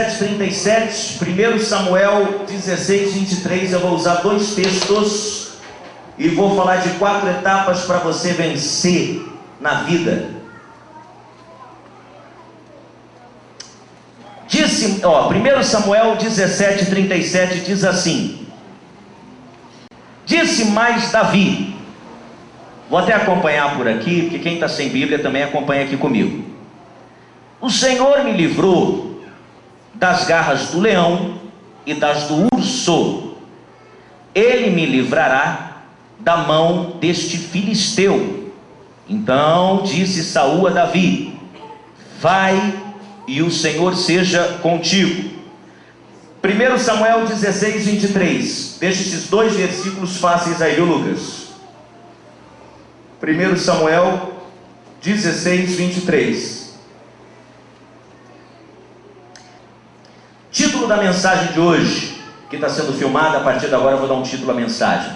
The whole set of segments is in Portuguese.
17:37, 1 Samuel 16:23, eu vou usar dois textos e vou falar de 4 etapas para você vencer na vida. Disse, 1 Samuel 17:37 diz assim: disse mais Davi, vou até acompanhar por aqui, porque quem está sem Bíblia também acompanha aqui comigo. O Senhor me livrou das garras do leão e das do urso. Ele me livrará da mão deste filisteu. Então disse Saul a Davi: vai e o Senhor seja contigo. 1 Samuel 16:23. Deixa esses 2 versículos fáceis aí, viu, Lucas? 1 Samuel 16:23. Título da mensagem de hoje, que está sendo filmada, a partir de agora eu vou dar um título à mensagem: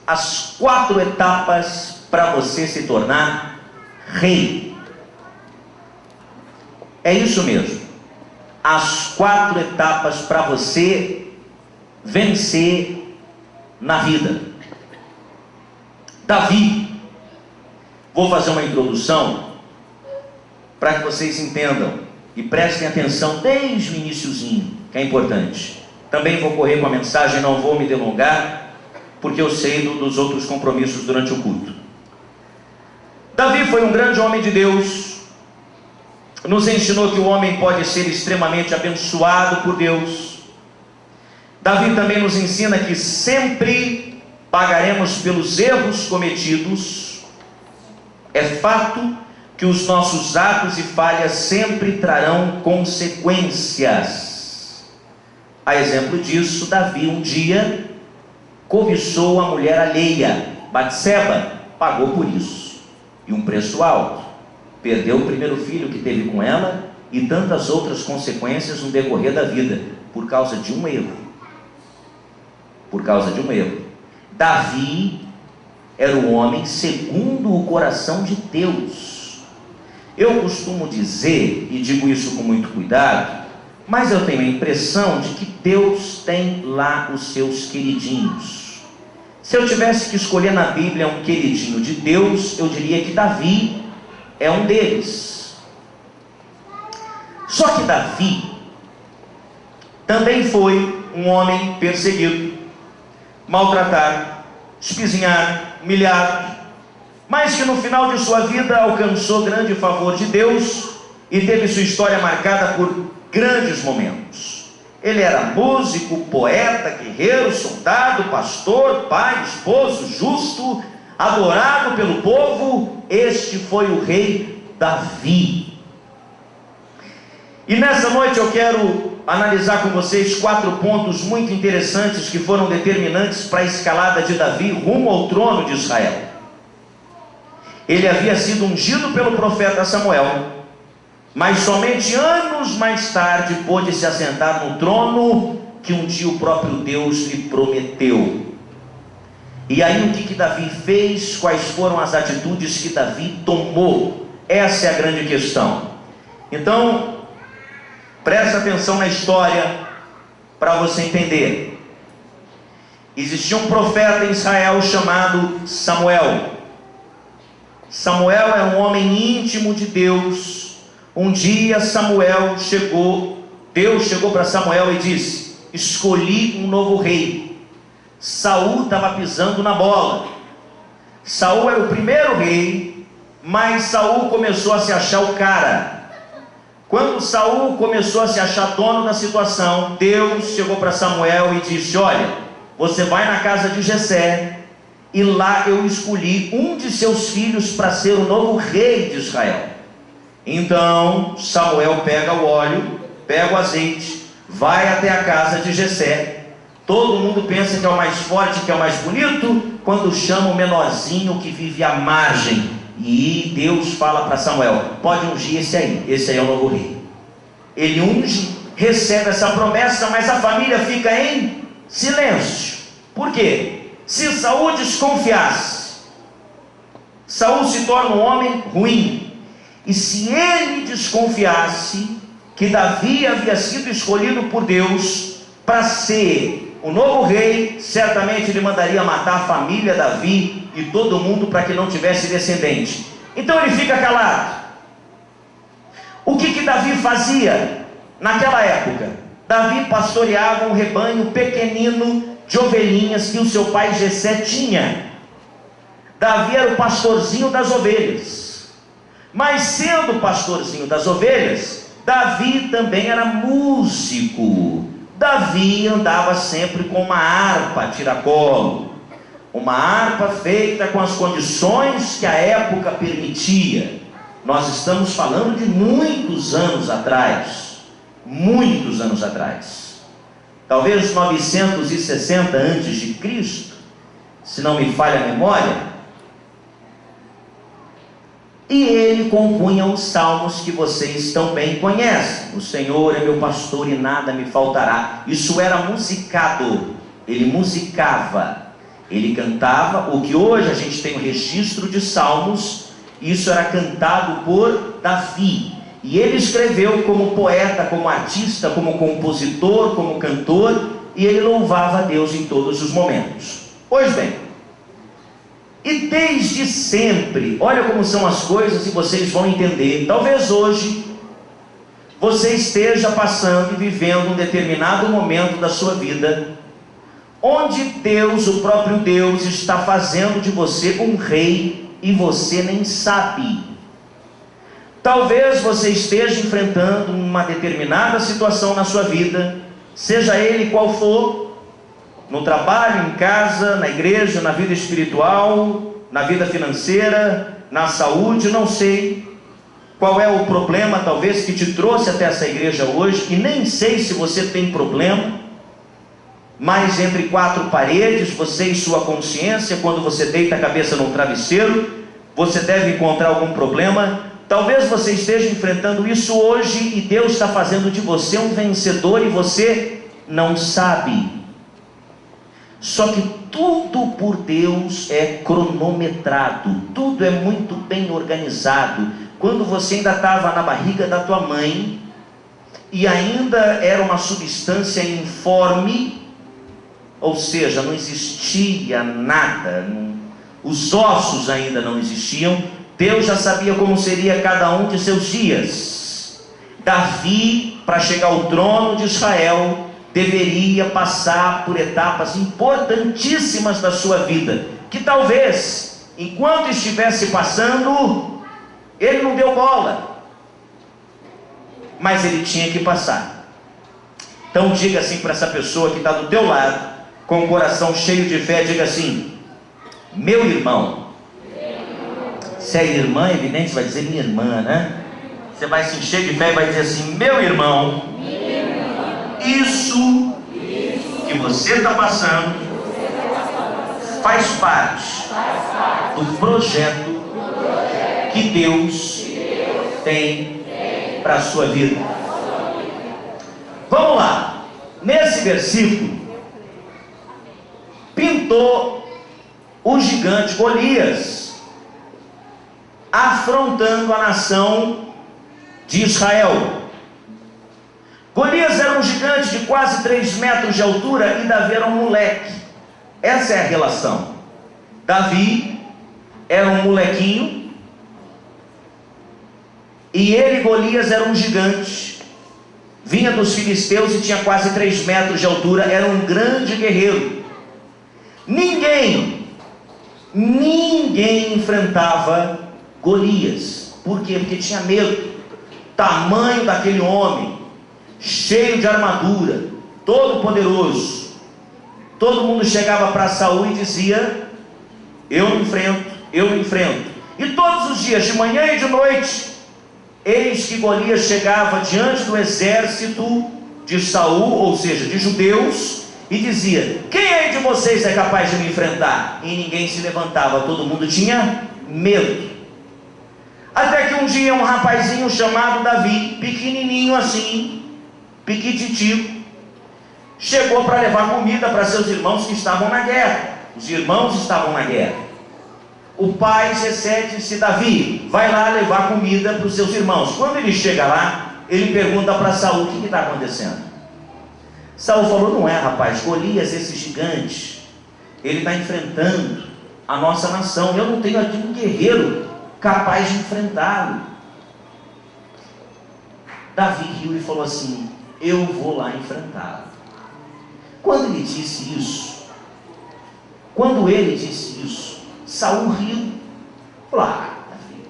as 4 etapas para você se tornar rei. É isso mesmo, as 4 etapas para você vencer na vida. Davi, vou fazer uma introdução para que vocês entendam e prestem atenção desde o iniciozinho, que é importante. Também vou correr com a mensagem, não vou me delongar, porque eu sei dos outros compromissos durante o culto. Davi foi um grande homem de Deus, nos ensinou que o homem pode ser extremamente abençoado por Deus. Davi também nos ensina que sempre pagaremos pelos erros cometidos. É fato que os nossos atos e falhas sempre trarão consequências. A exemplo disso, Davi um dia cobiçou a mulher alheia, Batseba, pagou por isso, e um preço alto. Perdeu o primeiro filho que teve com ela e tantas outras consequências no decorrer da vida, por causa de um erro. Por causa de um erro. Davi era um homem segundo o coração de Deus. Eu costumo dizer, e digo isso com muito cuidado, mas eu tenho a impressão de que Deus tem lá os seus queridinhos. Se eu tivesse que escolher na Bíblia um queridinho de Deus, eu diria que Davi é um deles. Só que Davi também foi um homem perseguido, maltratado, espizinhado, humilhado, mas que no final de sua vida alcançou grande favor de Deus e teve sua história marcada por grandes momentos. Ele era músico, poeta, guerreiro, soldado, pastor, pai, esposo, justo, adorado pelo povo. Este foi o rei Davi. E nessa noite eu quero analisar com vocês 4 pontos muito interessantes que foram determinantes para a escalada de Davi rumo ao trono de Israel. Ele havia sido ungido pelo profeta Samuel, mas somente anos mais tarde pôde se assentar no trono que um dia o próprio Deus lhe prometeu. E aí o que Davi fez? Quais foram as atitudes que Davi tomou? Essa é a grande questão. Então, presta atenção na história para você entender. Existia um profeta em Israel chamado Samuel. Samuel era um homem íntimo de Deus. Um dia Deus chegou para Samuel e disse: escolhi um novo rei. Saul estava pisando na bola. Saul era o primeiro rei, mas Saul começou a se achar o cara. Quando Saul começou a se achar dono da situação, Deus chegou para Samuel e disse: olha, você vai na casa de Jessé, e lá eu escolhi um de seus filhos para ser o novo rei de Israel. Então Samuel pega o óleo, pega o azeite, vai até a casa de Jessé. Todo mundo pensa que é o mais forte, que é o mais bonito, quando chama o menorzinho que vive à margem. E Deus fala para Samuel: pode ungir esse aí é o novo rei. Ele unge, recebe essa promessa, mas a família fica em silêncio. Por quê? Se Saul desconfiasse, Saul se torna um homem ruim. E se ele desconfiasse que Davi havia sido escolhido por Deus para ser o novo rei, certamente ele mandaria matar a família Davi e todo mundo para que não tivesse descendente. Então ele fica calado. O que Davi fazia naquela época? Davi pastoreava um rebanho pequenino de ovelhinhas que o seu pai Jessé tinha. Davi era o pastorzinho das ovelhas. Mas sendo pastorzinho das ovelhas, Davi também era músico. Davi andava sempre com uma harpa a tiracolo, uma harpa feita com as condições que a época permitia. Nós estamos falando de muitos anos atrás, talvez 960 antes de Cristo, se não me falha a memória. E ele compunha os salmos que vocês também conhecem. O Senhor é meu pastor e nada me faltará. Isso era musicado. Ele musicava. Ele cantava. O que hoje a gente tem o registro de salmos, isso era cantado por Davi. E ele escreveu como poeta, como artista, como compositor, como cantor. E ele louvava a Deus em todos os momentos. Pois bem, e desde sempre, olha como são as coisas e vocês vão entender. Talvez hoje você esteja passando e vivendo um determinado momento da sua vida, onde Deus, o próprio Deus, está fazendo de você um rei e você nem sabe. Talvez você esteja enfrentando uma determinada situação na sua vida, seja ele qual for, no trabalho, em casa, na igreja, na vida espiritual, na vida financeira, na saúde, não sei qual é o problema talvez que te trouxe até essa igreja hoje, e nem sei se você tem problema, mas entre quatro paredes, você e sua consciência, quando você deita a cabeça no travesseiro, você deve encontrar algum problema. Talvez você esteja enfrentando isso hoje e Deus está fazendo de você um vencedor e você não sabe. Só que tudo por Deus é cronometrado, tudo é muito bem organizado. Quando você ainda estava na barriga da tua mãe e ainda era uma substância informe, ou seja, não existia nada, os ossos ainda não existiam, Deus já sabia como seria cada um de seus dias. Davi, para chegar ao trono de Israel, deveria passar por etapas importantíssimas da sua vida, que talvez, enquanto estivesse passando, ele não deu bola, mas ele tinha que passar. Então diga assim para essa pessoa que está do teu lado, com o coração cheio de fé, diga assim: meu irmão. Se é irmã, é evidente, você vai dizer minha irmã, né? Você vai se encher de fé e vai dizer assim: meu irmão, isso que você está passando faz parte do projeto que Deus tem para a sua vida. Vamos lá. Nesse versículo, pintou o gigante Golias afrontando a nação de Israel. Golias era um gigante de quase 3 metros de altura e Davi era um moleque. Essa é a relação. Davi era um molequinho e ele, Golias, era um gigante. Vinha dos filisteus e tinha quase 3 metros de altura. Era um grande guerreiro. Ninguém enfrentava Golias. Por quê? Porque tinha medo. Tamanho daquele homem, cheio de armadura, todo poderoso. Todo mundo chegava para Saul e dizia: eu enfrento. E todos os dias, de manhã e de noite, eis que Golias chegava diante do exército de Saul, ou seja, de judeus, e dizia: quem aí de vocês é capaz de me enfrentar? E ninguém se levantava, todo mundo tinha medo. Até que um dia um rapazinho chamado Davi, pequenininho assim, piquititico, chegou para levar comida para seus irmãos que estavam na guerra. Os irmãos estavam na guerra. o pai Jessé disse: Davi, vai lá levar comida para os seus irmãos. Quando ele chega lá, ele pergunta para Saul: o que está acontecendo? Saul falou: não é, rapaz, Golias, esse gigante, ele está enfrentando a nossa nação. Eu não tenho aqui um guerreiro capaz de enfrentá-lo. Davi riu e falou assim: eu vou lá enfrentá-lo. Quando ele disse isso, Saul riu. Falou: ah, Davi,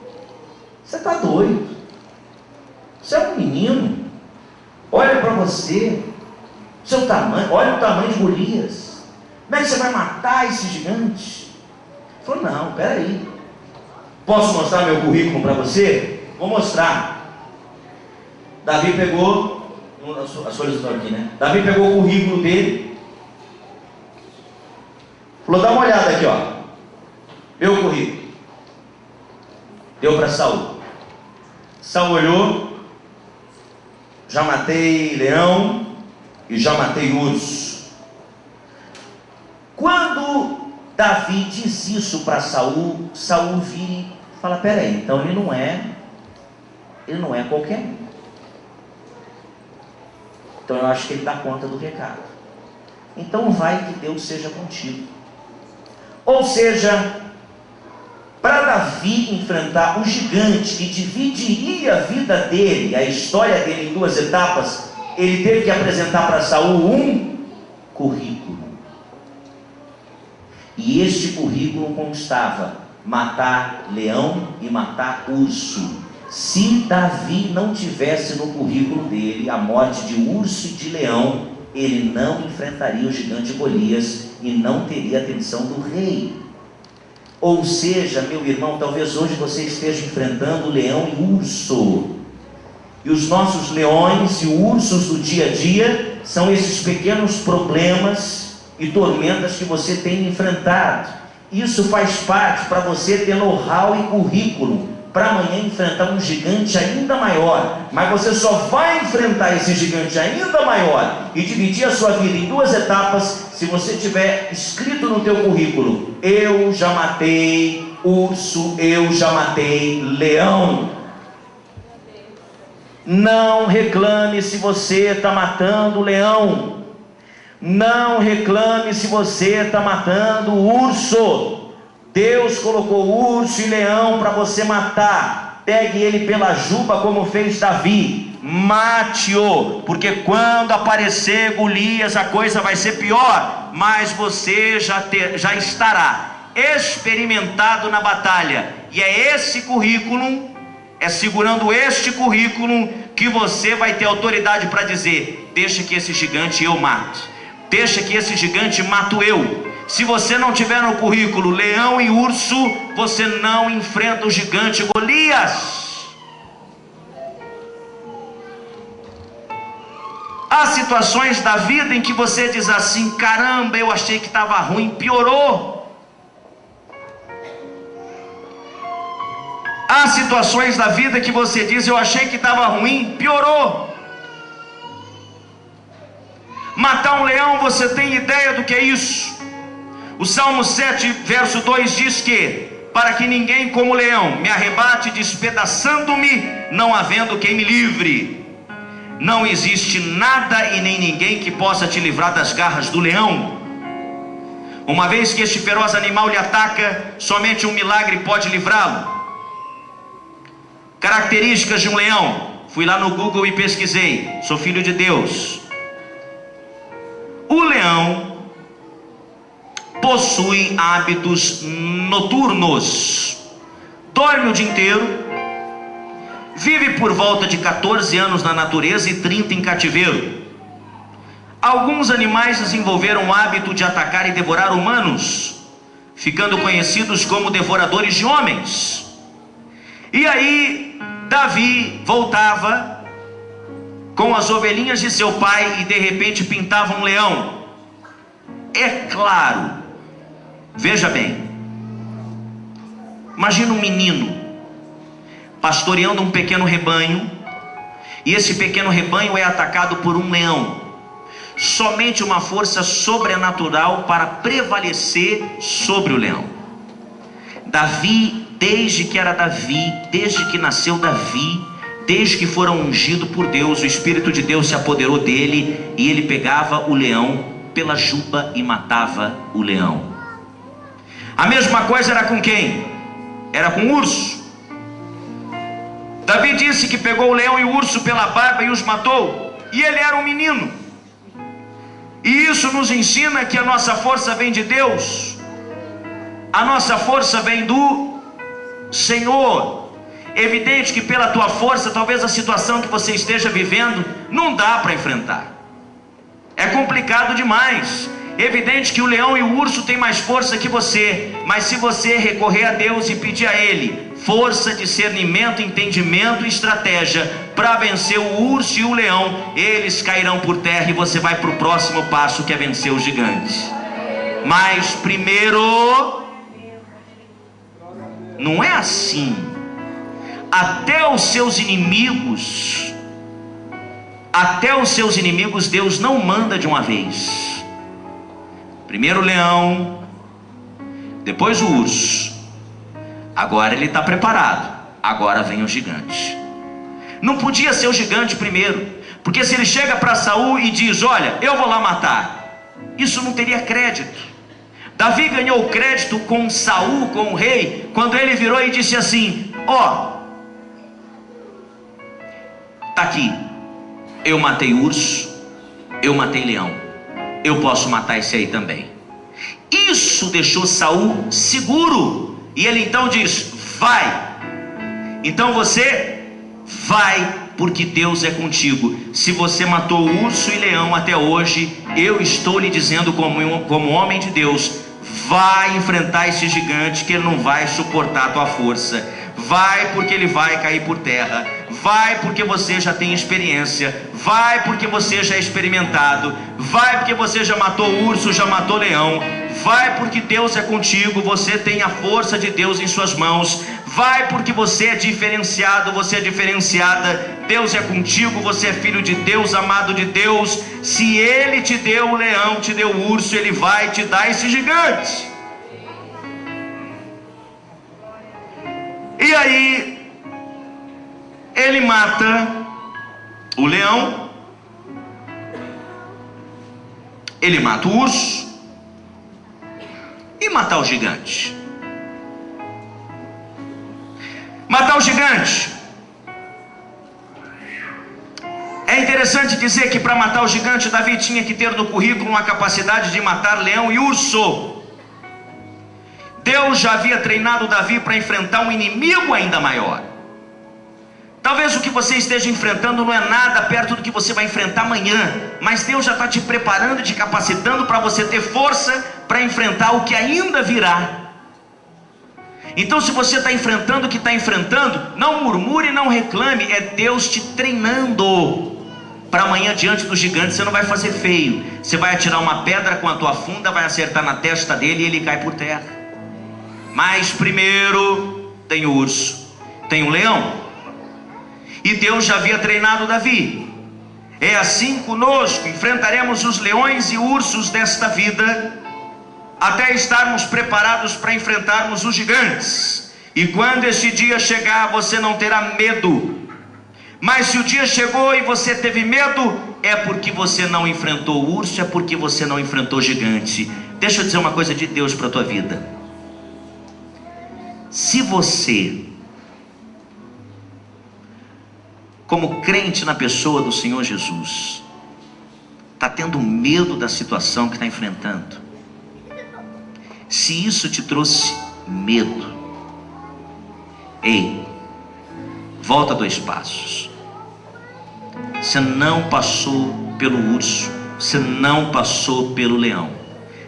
você está doido, você é um menino, olha para você, seu tamanho, olha o tamanho de Golias, como é que você vai matar esse gigante? Ele falou: não, peraí, posso mostrar meu currículo para você? Vou mostrar. Davi pegou, as folhas estão aqui, né? Davi pegou o currículo dele, falou: dá uma olhada aqui, ó, meu currículo. Deu para Saul. Saul olhou: já matei leão e já matei urso. Quando Davi diz isso para Saul, Saul vira e fala: peraí, então ele não é qualquer um. Então eu acho que ele dá conta do recado. Então vai que Deus seja contigo. Ou seja, para Davi enfrentar um gigante que dividiria a vida dele, a história dele em duas etapas, ele teve que apresentar para Saul um currículo. E este currículo constava matar leão e matar urso. Se Davi não tivesse no currículo dele a morte de urso e de leão, ele não enfrentaria o gigante Golias e não teria a atenção do rei. Ou seja, meu irmão, talvez hoje você esteja enfrentando leão e urso. E os nossos leões e ursos do dia a dia são esses pequenos problemas e tormentas que você tem enfrentado. Isso faz parte para você ter know-how e currículo para amanhã enfrentar um gigante ainda maior. Mas você só vai enfrentar esse gigante ainda maior e dividir a sua vida em duas etapas se você tiver escrito no teu currículo: eu já matei urso, eu já matei leão. Não reclame se você está matando leão. Não reclame se você está matando urso. Deus colocou urso e leão para você matar. Pegue ele pela juba como fez Davi. Mate-o, porque quando aparecer Golias a coisa vai ser pior. Mas você já estará experimentado na batalha. E é esse currículo, é segurando este currículo que você vai ter autoridade para dizer: deixa que esse gigante eu mato. Deixa que esse gigante mato eu. Se você não tiver no currículo leão e urso, você não enfrenta o gigante Golias. Há situações da vida em que você diz assim: caramba, eu achei que estava ruim, piorou. Há situações da vida que você diz: eu achei que estava ruim, piorou. Matar um leão, você tem ideia do que é isso? O Salmo 7, verso 2 diz que: para que ninguém como leão me arrebate despedaçando-me, não havendo quem me livre. Não existe nada e nem ninguém que possa te livrar das garras do leão. Uma vez que este feroz animal lhe ataca, somente um milagre pode livrá-lo. Características de um leão. Fui lá no Google e pesquisei. Sou filho de Deus. O leão possui hábitos noturnos. Dorme o dia inteiro. Vive por volta de 14 anos na natureza e 30 em cativeiro. Alguns animais desenvolveram o hábito de atacar e devorar humanos, ficando conhecidos como devoradores de homens. E aí Davi voltava com as ovelhinhas de seu pai e de repente pintava um leão. É claro, veja bem, imagina um menino pastoreando um pequeno rebanho, e esse pequeno rebanho é atacado por um leão. Somente uma força sobrenatural para prevalecer sobre o leão. Davi, desde que era Davi, desde que nasceu Davi, desde que foram ungido por Deus, o Espírito de Deus se apoderou dele e ele pegava o leão pela juba e matava o leão. A mesma coisa era com quem? Era com o urso. Davi disse que pegou o leão e o urso pela barba e os matou, e ele era um menino. E isso nos ensina que a nossa força vem de Deus, a nossa força vem do Senhor. Evidente que pela tua força, talvez a situação que você esteja vivendo não dá para enfrentar, é complicado demais. Evidente que o leão e o urso têm mais força que você, mas se você recorrer a Deus e pedir a Ele força, discernimento, entendimento e estratégia para vencer o urso e o leão, eles cairão por terra e você vai para o próximo passo, que é vencer o gigante. Mas primeiro, não é assim. Até os seus inimigos, Deus não manda de uma vez. Primeiro o leão, depois o urso. Agora ele está preparado, agora vem o gigante. Não podia ser o gigante primeiro, porque se ele chega para Saul e diz: olha, eu vou lá matar, isso não teria crédito. Davi ganhou crédito com Saul, com o rei, quando ele virou e disse assim: ó, tá aqui, eu matei urso, eu matei leão, eu posso matar esse aí também. Isso deixou Saul seguro, e ele então diz: vai. Então você vai, porque Deus é contigo. Se você matou urso e leão até hoje, eu estou lhe dizendo como homem de Deus, vai enfrentar esse gigante, que ele não vai suportar a tua força. Vai, porque ele vai cair por terra. Vai, porque você já tem experiência. Vai, porque você já é experimentado. Vai, porque você já matou urso, já matou leão. Vai, porque Deus é contigo, você tem a força de Deus em suas mãos. Vai, porque você é diferenciado, você é diferenciada. Deus é contigo, você é filho de Deus, amado de Deus. Se Ele te deu o leão, te deu o urso, Ele vai te dar esse gigante. E aí, ele mata o leão, ele mata o urso, e matar o gigante. Matar o gigante. É interessante dizer que para matar o gigante, Davi tinha que ter no currículo uma capacidade de matar leão e urso. Deus já havia treinado Davi para enfrentar um inimigo ainda maior. Talvez o que você esteja enfrentando não é nada perto do que você vai enfrentar amanhã, mas Deus já está te preparando, te capacitando para você ter força para enfrentar o que ainda virá. Então, se você está enfrentando o que está enfrentando, não murmure, não reclame, é Deus te treinando para amanhã diante do gigante. Você não vai fazer feio, você vai atirar uma pedra com a tua funda, vai acertar na testa dele e ele cai por terra. Mas primeiro tem o urso, tem o leão. E Deus já havia treinado Davi. É assim conosco, enfrentaremos os leões e ursos desta vida, até estarmos preparados para enfrentarmos os gigantes. E quando esse dia chegar, você não terá medo. Mas se o dia chegou e você teve medo, é porque você não enfrentou o urso, é porque você não enfrentou o gigante. Deixa eu dizer uma coisa de Deus para a tua vida. Se você, como crente na pessoa do Senhor Jesus, está tendo medo da situação que está enfrentando, se isso te trouxe medo, ei, volta 2 passos. Você não passou pelo urso, você não passou pelo leão.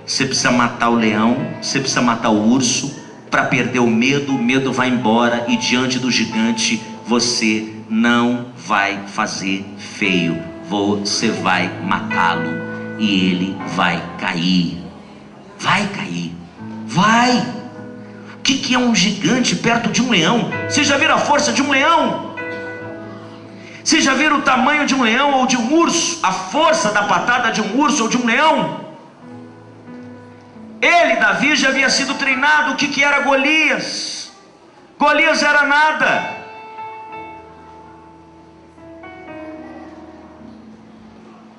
Você precisa matar o leão, você precisa matar o urso para perder o medo vai embora, e diante do gigante você não vai fazer feio, você vai matá-lo e ele vai cair. Vai cair, vai. O que é um gigante perto de um leão? Vocês já viram a força de um leão? Vocês já viram o tamanho de um leão ou de um urso? A força da patada de um urso ou de um leão? Ele, Davi, já havia sido treinado. O que era Golias? Golias era nada.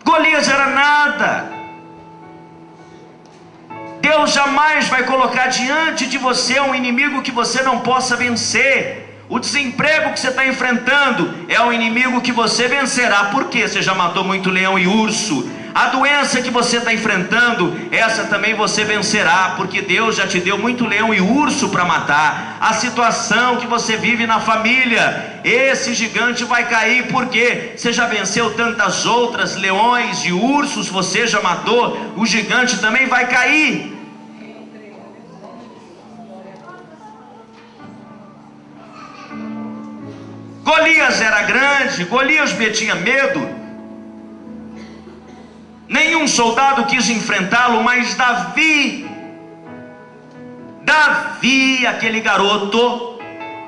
Golias era nada. Deus jamais vai colocar diante de você um inimigo que você não possa vencer. O desemprego que você está enfrentando é um inimigo que você vencerá. Por quê? Você já matou muito leão e urso. A doença que você está enfrentando, essa também você vencerá, porque Deus já te deu muito leão e urso para matar. A situação que você vive na família, esse gigante vai cair, porque você já venceu tantas outras, leões e ursos você já matou, o gigante também vai cair. Golias era grande, Golias tinha medo. Nenhum soldado quis enfrentá-lo, mas Davi, aquele garoto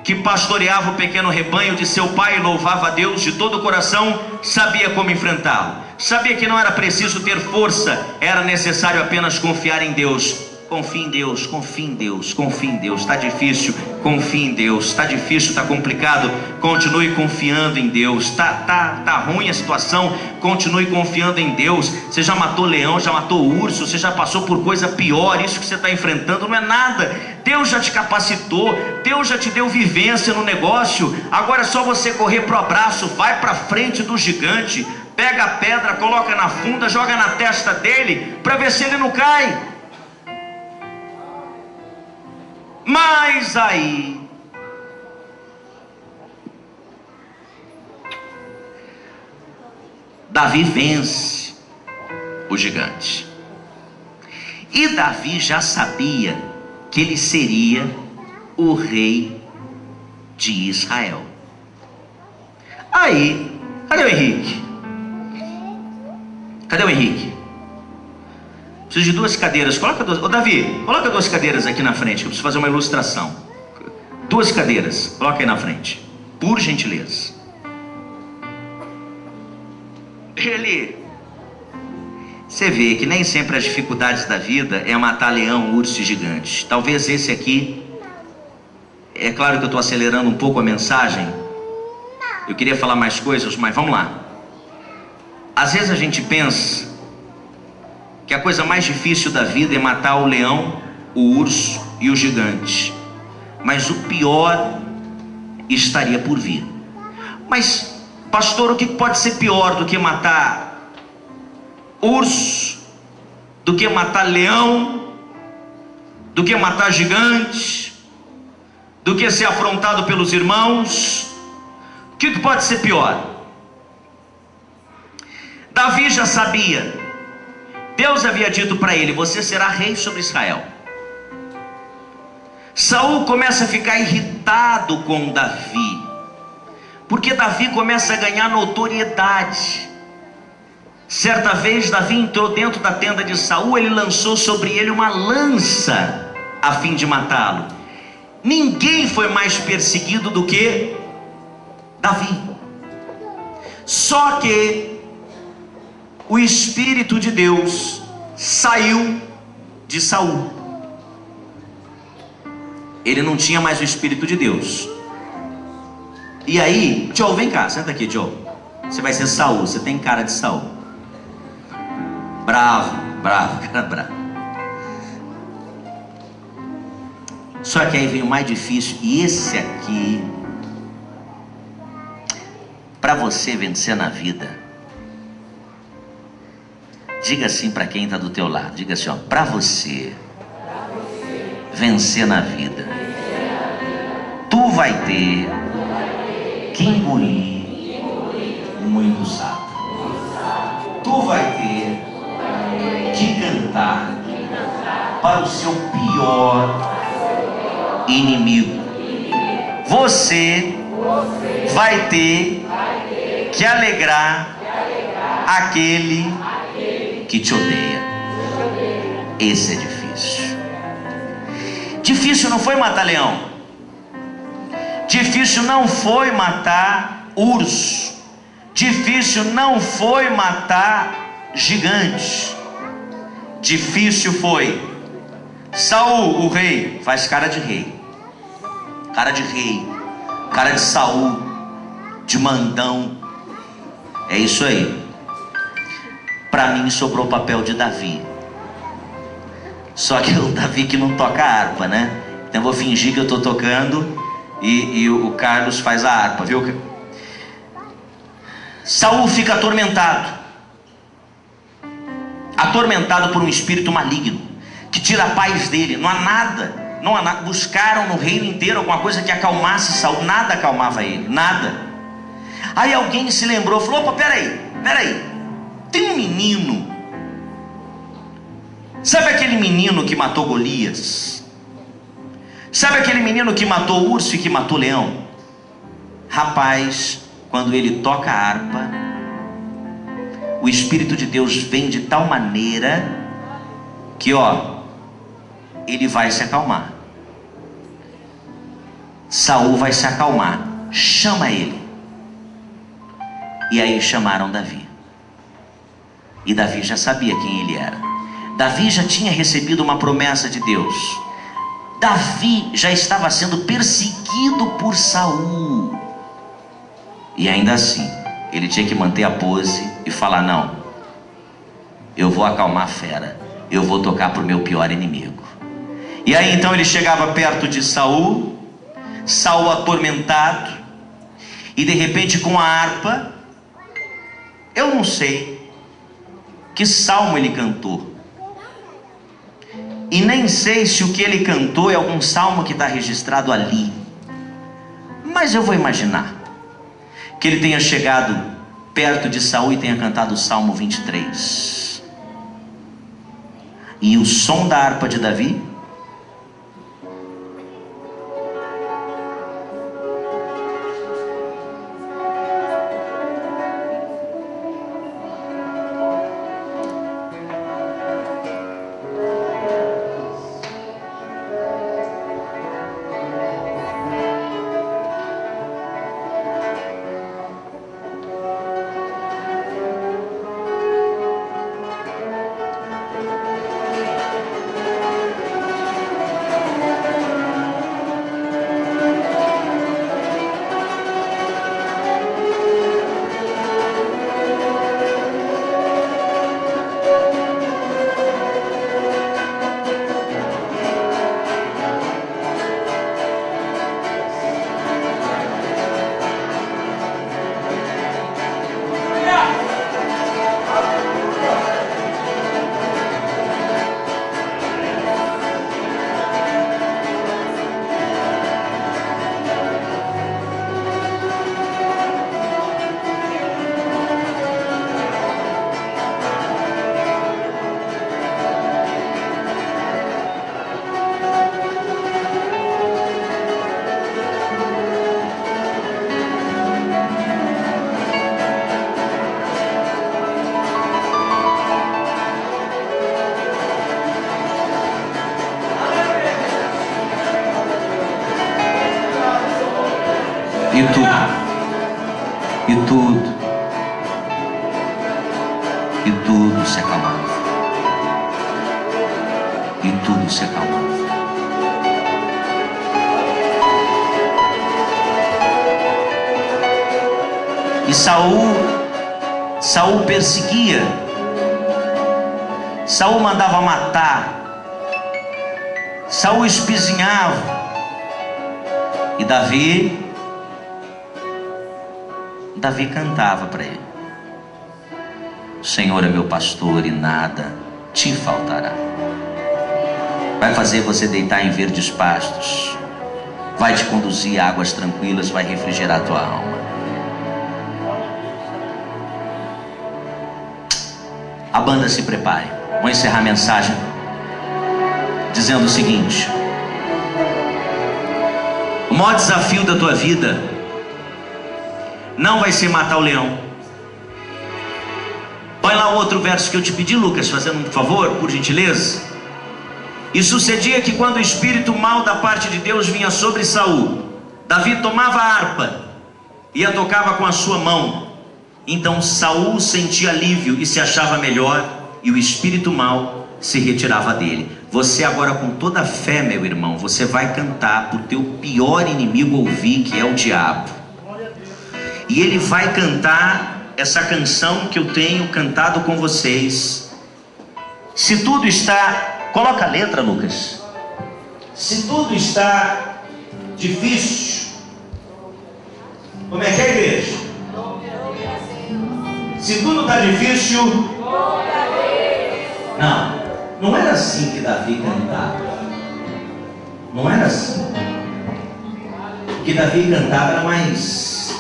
que pastoreava o pequeno rebanho de seu pai e louvava a Deus de todo o coração, sabia como enfrentá-lo. Sabia que não era preciso ter força, era necessário apenas confiar em Deus. Confie em Deus, confie em Deus, confie em Deus. Está difícil, confie em Deus. Está difícil, está complicado, continue confiando em Deus. Tá ruim a situação, continue confiando em Deus. Você já matou leão, já matou urso, você já passou por coisa pior. Isso que você está enfrentando não é nada. Deus já te capacitou, Deus já te deu vivência no negócio. Agora é só você correr para o abraço, vai para frente do gigante, pega a pedra, coloca na funda, joga na testa dele, para ver se ele não cai. Mas aí, Davi vence o gigante. E Davi já sabia que ele seria o rei de Israel. Aí, cadê o Henrique? Cadê o Henrique? Preciso de duas cadeiras. Coloca duas. Ô Davi, coloca duas cadeiras aqui na frente, que eu preciso fazer uma ilustração. Duas cadeiras, coloca aí na frente, por gentileza. Você vê que nem sempre as dificuldades da vida é matar leão, urso e gigante. Talvez esse aqui, é claro que eu estou acelerando um pouco a mensagem, eu queria falar mais coisas, mas vamos lá. Às vezes a gente pensa que a coisa mais difícil da vida é matar o leão, o urso e o gigante, mas o pior estaria por vir. Mas pastor, o que pode ser pior do que matar urso, do que matar leão, do que matar gigante, do que ser afrontado pelos irmãos? O que pode ser pior? Davi já sabia. Deus havia dito para ele: você será rei sobre Israel. Saul começa a ficar irritado com Davi, porque Davi começa a ganhar notoriedade. Certa vez Davi entrou dentro da tenda de Saul, ele lançou sobre ele uma lança a fim de matá-lo. Ninguém foi mais perseguido do que Davi. Só que o Espírito de Deus saiu de Saul. Ele não tinha mais o Espírito de Deus. E aí, Joe, vem cá, senta aqui, Joe. Você vai ser Saul, você tem cara de Saul. Bravo, cara bravo. Só que aí vem o mais difícil, e esse aqui, para você vencer na vida, diga assim para quem está do teu lado, diga assim, ó, para você vencer na vida, tu vai ter que engolir muito sapo. Tu vai ter que cantar para o seu pior inimigo. Você vai ter que alegrar aquele que te odeia. Esse é difícil. Difícil não foi matar leão. Difícil não foi matar urso. Difícil não foi matar gigante. Difícil foi Saul, o rei, faz cara de rei, cara de rei, cara de Saul, de mandão. É isso aí. Para mim sobrou o papel de Davi. Só que o Davi que não toca a harpa, né? Então eu vou fingir que eu estou tocando e o Carlos faz a harpa, viu? Saul fica atormentado por um espírito maligno que tira a paz dele. Não há nada. Buscaram no reino inteiro alguma coisa que acalmasse Saul. Nada acalmava ele, nada. Aí alguém se lembrou, falou: opa, peraí, tem um menino. Sabe aquele menino que matou Golias? Sabe aquele menino que matou o urso e que matou o leão? Rapaz, quando ele toca a harpa, o Espírito de Deus vem de tal maneira que, ele vai se acalmar. Saul vai se acalmar. Chama ele. E aí chamaram Davi. E Davi já sabia quem ele era. Davi já tinha recebido uma promessa de Deus. Davi já estava sendo perseguido por Saul. E ainda assim, ele tinha que manter a pose e falar: não, eu vou acalmar a fera, eu vou tocar para o meu pior inimigo. E aí então ele chegava perto de Saul, Saul atormentado, e de repente com a harpa, eu não sei que salmo ele cantou, e nem sei se o que ele cantou é algum salmo que está registrado ali, mas eu vou imaginar que ele tenha chegado perto de Saul e tenha cantado o Salmo 23. E o som da harpa de Davi e tudo se acalmava. E tudo se acalmava. E Saul perseguia. Saul mandava matar. Saul espizinhava. E Davi cantava para ele: o Senhor é meu pastor e nada te faltará. Vai fazer você deitar em verdes pastos, vai te conduzir a águas tranquilas, vai refrigerar a tua alma. A banda se prepare. Vou encerrar a mensagem dizendo o seguinte: o maior desafio da tua vida não vai ser matar o leão. Põe lá o outro verso que eu te pedi, Lucas, fazendo um favor, por gentileza. E sucedia que quando o espírito mau da parte de Deus vinha sobre Saul, Davi tomava a harpa e a tocava com a sua mão. Então Saul sentia alívio e se achava melhor, e o espírito mau se retirava dele. Você agora, com toda a fé, meu irmão, você vai cantar para o teu pior inimigo ouvir, que é o diabo. E ele vai cantar essa canção que eu tenho cantado com vocês. Se tudo está... Coloca a letra, Lucas. Se tudo está difícil, como é que é, igreja? Se tudo está difícil... Não era assim que Davi cantava. Não era assim. O que Davi cantava era mais...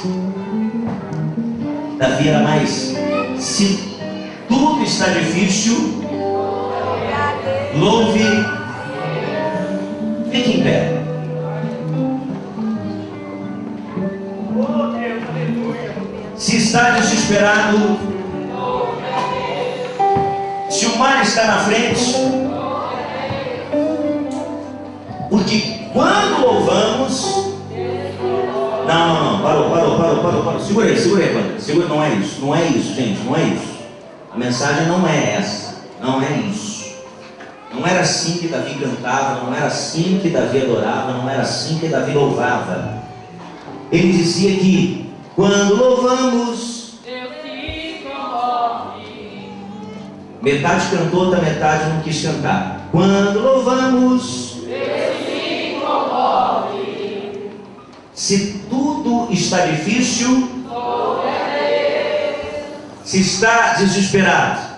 Davi era mais... Se tudo está difícil, louve. Fique em pé. Se está desesperado, se o mar está na frente, porque quando louvamos... Não, parou. Segura aí, segura, não é isso, gente, não é isso. A mensagem não é essa, não é isso. Não era assim que Davi cantava, não era assim que Davi adorava, não era assim que Davi louvava. Ele dizia que quando louvamos, Deus se comove. Metade cantou, outra metade não quis cantar. Quando louvamos, Deus se comove. Se tudo está difícil, se está desesperado,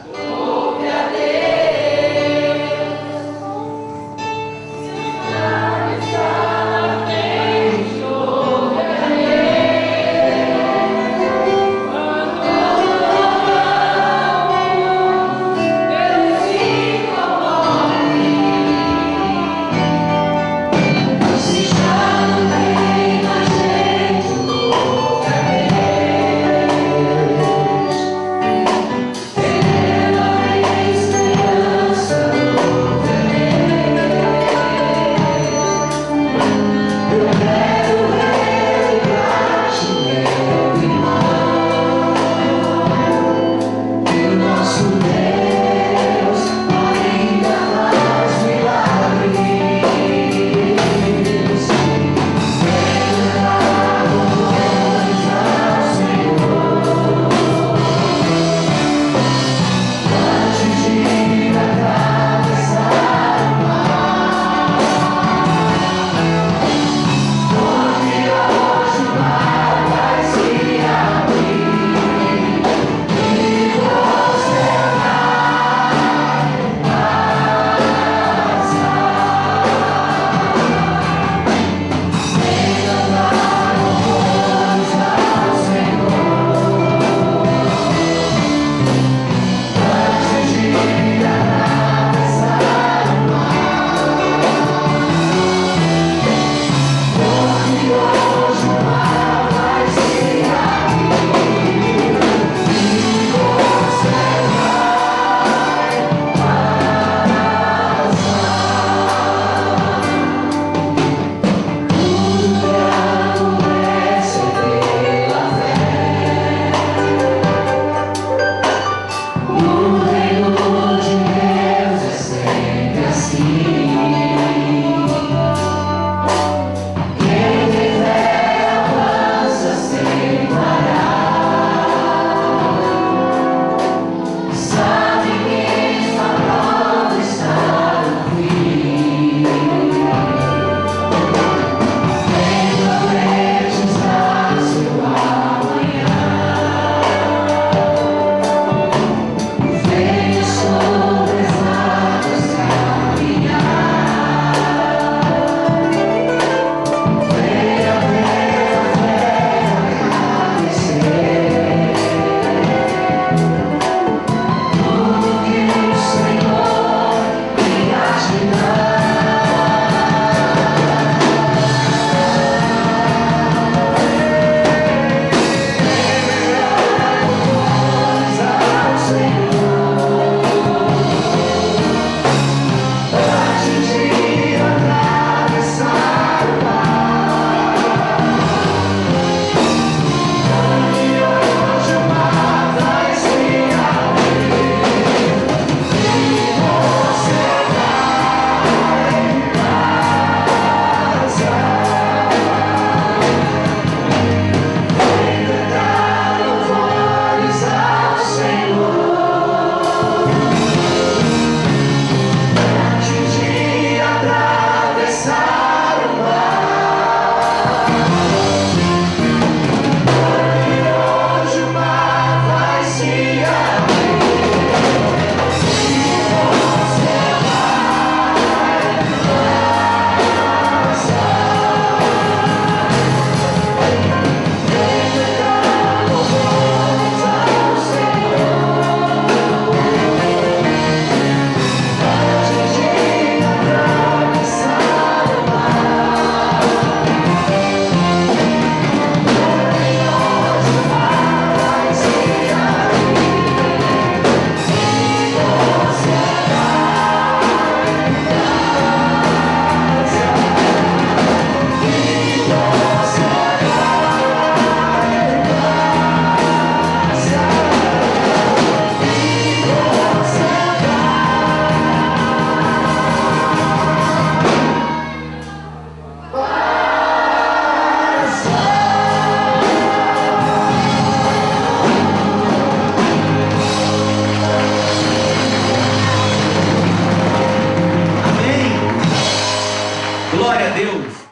Glória a Deus.